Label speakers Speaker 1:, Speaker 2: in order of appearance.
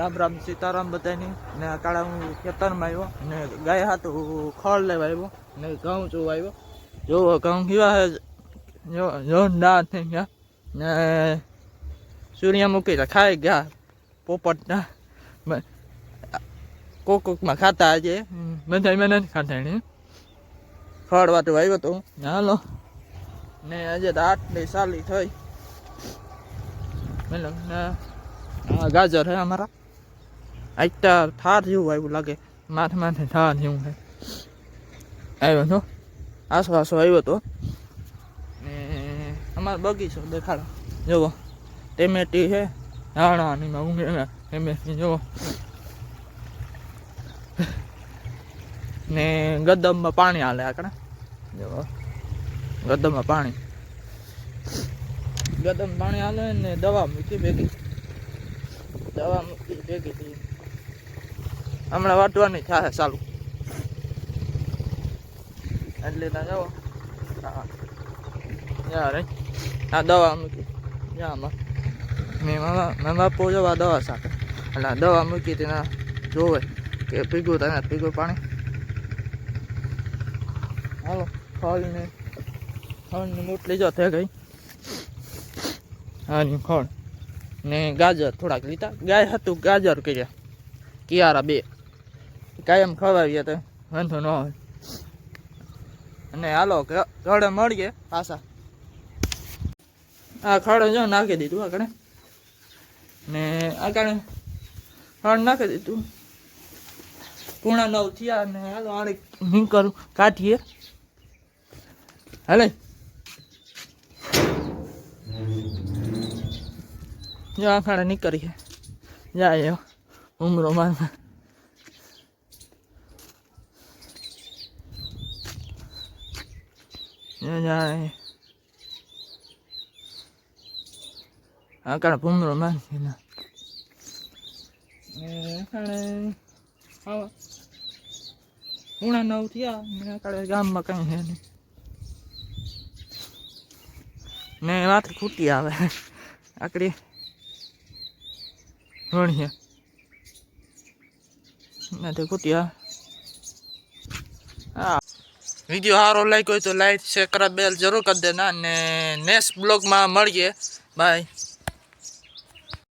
Speaker 1: રામ રામ સીતારામ બધાની ને આ કાળા હું ખેતરમાં આવ્યો ને ગાય હાથું ખળ લેવા આવ્યો ને ઘઉં જોવા આવ્યો. જોવો ઘઉં કેવા હે જોરદાર થઈ ગયા ને સૂર્યમુખી તો ખાઈ ગયા પોપટના કોકમાં ખાતા આજે બધા મેં નથી ખાતા એને ખળ વાટું આવ્યો તો હાલો ને આજે તો 8 સાલી થઈ મતલબ ગાજર હે અમારા આટલા થાર જેવું આવ્યું લાગે માથે થાર જેવું છે આવ્યો તો આસપાસો આવ્યો તો ને અમારો બગીચો દેખાડો જુઓ ટેમેટી છે ધાણાની ઊંઘે ટેમેટી જુઓ ને ગદમમાં પાણી હાલે આકડા જુઓ ગદમમાં પાણી હાલે ને દવા મૂકી ભેગી હમણાં વાટવાની થાય ચાલુ એટલે જાઓ યાર આ દવા મૂકી આમાં મેં બાપુ જવા દવા સાથે એટલે દવા મૂકી તેના જોવે કે પીગું તને પીગું પાણી હાલો ખળને મોટલી જો થઈ ગઈ હા ખળ ને ગાજર થોડાક લીધા ગાય હતું ગાજર કર્યા કિયારા 2 કાયમ ખવાવીએ તો વાંધો ન હોય અને હાલો ખડે મળીએ પાછા આ ખડે જો નાખી દીધું આગળ ને આગળ ખડ નાખી દીધું 9:30 થયા ને હાલો આડે નીકળું કાઢીએ હાલે જો આખાડે નીકળીએ જાય ઉમરો મારમાં જાય આખાડે ભૂમરો મારી ના આખાડે આવા 9:30 થયા ને આખાડે ગામમાં કઈ છે નહીં ને માથે ખૂટી આવે આકડી ભણીએ નથી ખૂટ્યા હા વિડીયો સારો લાગ્યો હોય તો લાઈક શેર કરા બેલ જરૂર કરી દેના ને નેક્સ્ટ બ્લોગમાં મળીએ બાય.